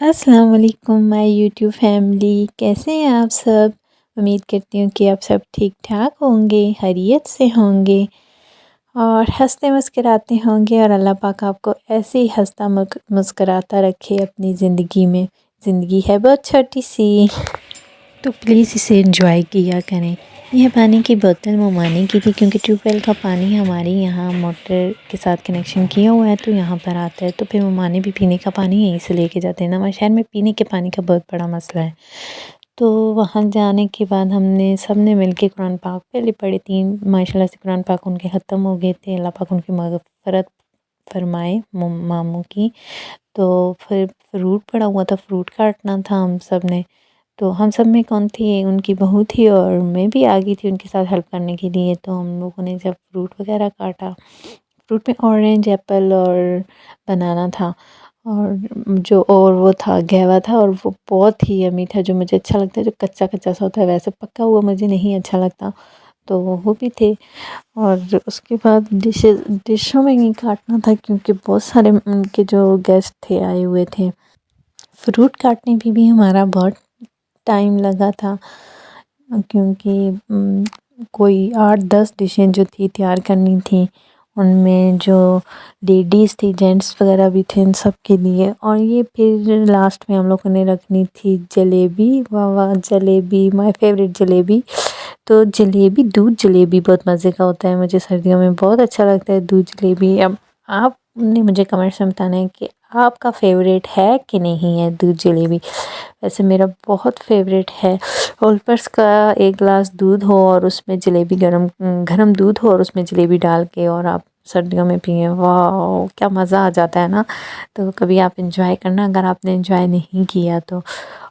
अस्सलाम वालेकुम my YouTube family, कैसे हैं आप सब। उम्मीद करती हूँ कि आप सब ठीक ठाक होंगे, खैरियत से होंगे और हंसते मुस्कराते होंगे और अल्लाह पाक आपको ऐसे ही हंसता मुस्कराता रखे अपनी ज़िंदगी में। ज़िंदगी है बहुत छोटी सी, तो प्लीज़ इसे एंजॉय किया करें। यह पानी की बोतल मुमानी की थी क्योंकि ट्यूबवेल का पानी हमारे यहाँ मोटर के साथ कनेक्शन किया हुआ है तो यहाँ पर आता है, तो फिर मुमानी भी पीने का पानी यहीं से लेके जाते हैं। हमारे शहर में पीने के पानी का बहुत बड़ा मसला है। तो वहाँ जाने के बाद हमने सब ने मिल के कुरान पाक पहले पढ़े 3 माशाल्लाह से कुरान पाक उनके ख़त्म हो गए थे। अल्लाह पाक उनकी मग़फ़िरत फरमाए मामू की। तो फिर फ्रूट पड़ा हुआ था, फ्रूट काटना था हम सब ने। तो हम सब में कौन थी, उनकी बहू थी और मैं भी आ गई थी उनके साथ हेल्प करने के लिए। तो हम लोगों ने जब फ्रूट वगैरह काटा, फ्रूट में ऑरेंज, एप्पल और बनाना था और वो था गैवा था और वो बहुत ही यम्मी था, जो मुझे अच्छा लगता है। जो कच्चा कच्चा सा होता है, वैसे पका हुआ मुझे नहीं अच्छा लगता, तो वो भी थे। और उसके बाद डिशों में ही काटना था क्योंकि बहुत सारे उनके जो गेस्ट थे आए हुए थे। फ्रूट काटने में भी हमारा बहुत टाइम लगा था क्योंकि कोई 8-10 डिशें जो थी तैयार करनी थी। उनमें जो लेडीज़ थी, जेंट्स वगैरह भी थे, इन सब के लिए। और ये फिर लास्ट में हम लोगों ने रखनी थी जलेबी। वाह वाह, जलेबी माय फेवरेट जलेबी। तो जलेबी, दूध जलेबी बहुत मज़े का होता है, मुझे सर्दियों में बहुत अच्छा लगता है दूध जलेबी। अब आपने मुझे कमेंट्स में बताना है कि आपका फेवरेट है कि नहीं है दूध जलेबी। वैसे मेरा बहुत फेवरेट है। होल्पर्स का 1 गिलास दूध हो और उसमें जलेबी गरम दूध हो और उसमें जलेबी डाल के और आप सर्दियों में पिए, वाह क्या मज़ा आ जाता है ना। तो कभी आप इंजॉय करना अगर आपने इंजॉय नहीं किया तो।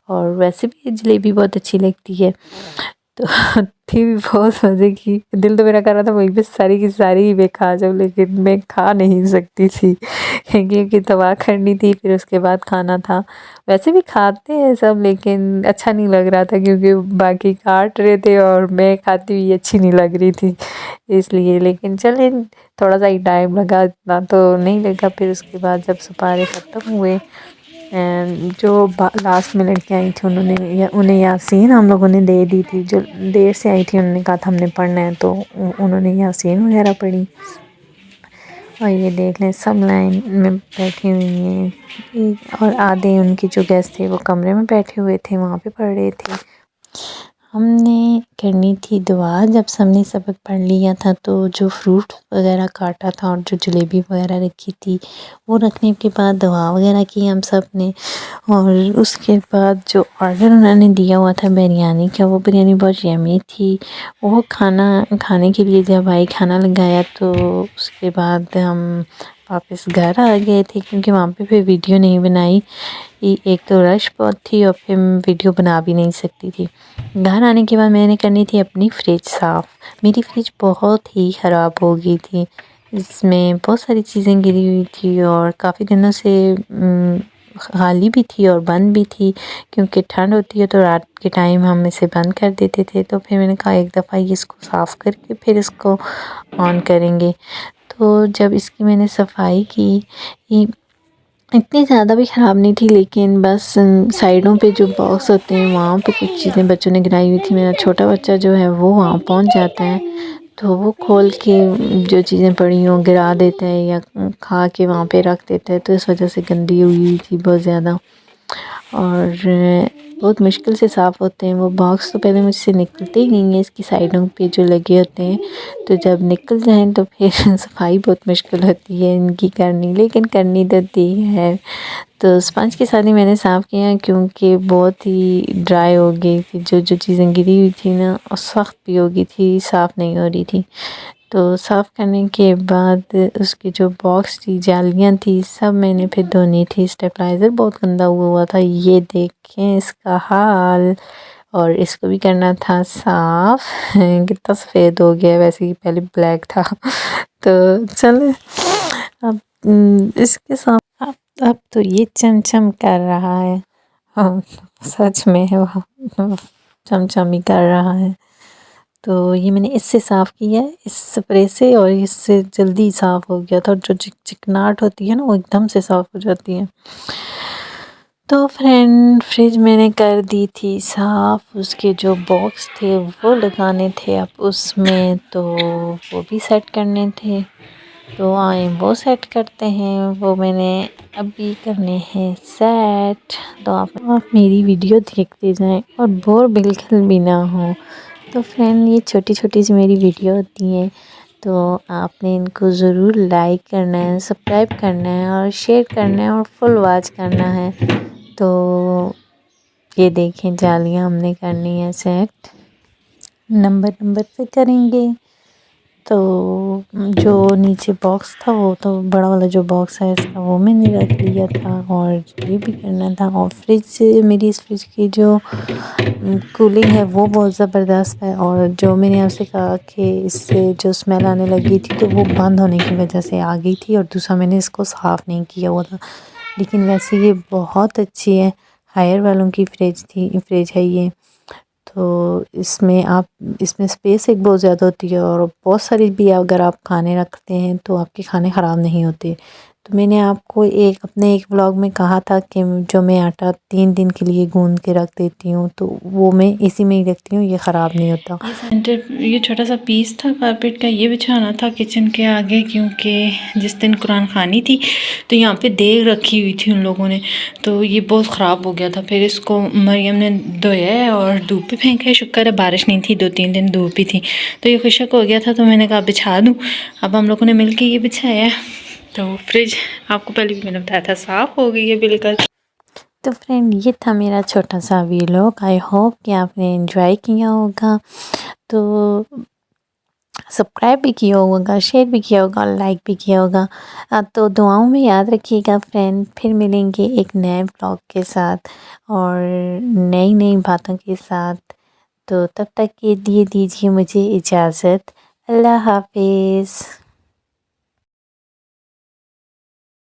और वैसे भी जलेबी बहुत अच्छी लगती है। तो थी भी बहुत मज़े की। दिल तो मेरा कर रहा था वहीं पे सारी की सारी ही मैं खा जाऊँ, लेकिन मैं खा नहीं सकती थी क्योंकि तबाह करनी थी, फिर उसके बाद खाना था। वैसे भी खाते हैं सब, लेकिन अच्छा नहीं लग रहा था क्योंकि बाकी काट रहे थे और मैं खाती हुई अच्छी नहीं लग रही थी इसलिए। लेकिन चले, थोड़ा सा ही टाइम लगा, इतना तो नहीं लगा। फिर उसके बाद जब सुपारे ख़त्म हुए एंड जो लास्ट में लड़कियाँ आई थी उन्हें यासीन हम लोगों ने दे दी थी। जो देर से आई थी उन्होंने कहा था हमने पढ़ना है, तो उन्होंने यासीन वगैरह पढ़ी। और ये देख लें सब लाइन में बैठी हुई हैं और आधे उनके जो गेस्ट थे वो कमरे में बैठे हुए थे, वहाँ पे पढ़ रहे थे। हमने करनी थी दुआ। जब सबने सबक पढ़ लिया था तो जो फ्रूट वगैरह काटा था और जो जलेबी वगैरह रखी थी वो रखने के बाद दुआ वगैरह की हम सब ने। और उसके बाद जो ऑर्डर उन्होंने दिया हुआ था बिरयानी का, वो बिरयानी बहुत यम्मी थी। वो खाना खाने के लिए जब भाई खाना लगाया तो उसके बाद हम वापस घर आ गए थे क्योंकि वहाँ पे फिर वीडियो नहीं बनाई। एक तो रश बहुत थी और फिर वीडियो बना भी नहीं सकती थी। घर आने के बाद मैंने करनी थी अपनी फ्रिज साफ़। मेरी फ्रिज बहुत ही ख़राब हो गई थी, इसमें बहुत सारी चीज़ें गिरी हुई थी और काफ़ी दिनों से खाली भी थी और बंद भी थी क्योंकि ठंड होती है तो रात के टाइम हम इसे बंद कर देते थे। तो फिर मैंने कहा एक दफ़ा इसको साफ़ करके फिर इसको ऑन करेंगे। तो जब इसकी मैंने सफाई की, इतनी ज़्यादा भी ख़राब नहीं थी, लेकिन बस साइडों पे जो बॉक्स होते हैं वहाँ पे कुछ चीज़ें बच्चों ने गिराई हुई थी। मेरा छोटा बच्चा जो है वो वहाँ पहुँच जाता है तो वो खोल के जो चीज़ें पड़ी हों गिरा देता है या खा के वहाँ पे रख देता है, तो इस वजह से गंदी हुई थी बहुत ज़्यादा और बहुत मुश्किल से साफ़ होते हैं वो बॉक्स। तो पहले मुझसे निकलते ही नहीं हैं, इसकी साइडों पे जो लगे होते हैं, तो जब निकल जाएं तो फिर सफाई बहुत मुश्किल होती है इनकी करनी, लेकिन करनी तो थी है। तो स्पंज के साथ ही मैंने साफ़ किया क्योंकि बहुत ही ड्राई हो गई थी। जो चीज़ें गिरी हुई थी ना और सख्त भी हो गई थी, साफ़ नहीं हो रही थी। तो साफ़ करने के बाद उसकी जो बॉक्स थी, जालियाँ थी, सब मैंने फिर धोनी थी। स्टेबलाइज़र बहुत गंदा हुआ था, ये देखें इसका हाल। और इसको भी करना था साफ़ कितना सफ़ेद हो गया, वैसे ही पहले ब्लैक था तो चले अब इसके साथ अब तो ये चमचम कर रहा है। हाँ, सच में है, वह चमचम ही कर रहा है। तो ये मैंने इससे साफ़ किया है, इस स्प्रे से, और इससे जल्दी साफ़ हो गया था। और जो चिकनाहट होती है ना वो एकदम से साफ़ हो जाती है। तो फ्रेंड फ्रिज मैंने कर दी थी साफ़, उसके जो बॉक्स थे वो लगाने थे अब उसमें, तो वो भी सेट करने थे। तो आए वो सेट करते हैं, वो मैंने अभी करने हैं सेट। तो आप मेरी वीडियो देखते जाएं और बोर बिल्कुल भी ना हो। तो फ्रेंड ये छोटी छोटी सी मेरी वीडियो होती हैं, तो आपने इनको ज़रूर लाइक करना है, सब्सक्राइब करना है और शेयर करना है और फुल वॉच करना है। तो ये देखें जालियाँ हमने करनी है सेट, नंबर नंबर से करेंगे। तो जो नीचे बॉक्स था वो तो बड़ा वाला जो बॉक्स है इसका वो मैंने रख लिया था, और ये भी करना था। और फ्रिज, मेरी इस फ्रिज की जो कूलिंग है वो बहुत ज़बरदस्त है, और जो मैंने आपसे कहा कि इससे जो स्मेल आने लगी थी तो वो बंद होने की वजह से आ गई थी, और दूसरा मैंने इसको साफ़ नहीं किया हुआ था। लेकिन वैसे ये बहुत अच्छी है, हायर वालों की फ्रिज है ये। तो इसमें स्पेस एक बहुत ज़्यादा होती है, और बहुत सारी भी अगर आप खाने रखते हैं तो आपके खाने ख़राब नहीं होते। तो मैंने आपको अपने एक व्लॉग में कहा था कि जो मैं आटा 3 दिन के लिए गूंद के रख देती हूँ तो वो मैं इसी में ही रखती हूँ, ये ख़राब नहीं होता। ये छोटा सा पीस था कारपेट का, ये बिछाना था किचन के आगे, क्योंकि जिस दिन कुरान खानी थी तो यहाँ पे देग रखी हुई थी उन लोगों ने, तो ये बहुत ख़राब हो गया था। फिर इसको मरियम ने धोया है और धूप पे फेंका है। शुक्र है बारिश नहीं थी, 2-3 दिन धूप ही थी, तो ये खुशक हो गया था। तो मैंने कहा बिछा दूँ। अब हम लोगों ने मिल के ये बिछाया है। तो फ्रिज आपको पहले भी मैंने बताया था साफ़ हो गई है बिल्कुल। तो फ्रेंड ये था मेरा छोटा सा व्लॉग, आई होप कि आपने एंजॉय किया होगा। तो सब्सक्राइब भी किया होगा, शेयर भी किया होगा और लाइक भी किया होगा। तो दुआओं में याद रखिएगा फ्रेंड। फिर मिलेंगे एक नए व्लॉग के साथ और नई नई बातों के साथ। तो तब तक के लिए दीजिए मुझे इजाज़त। अल्लाह हाफिज़।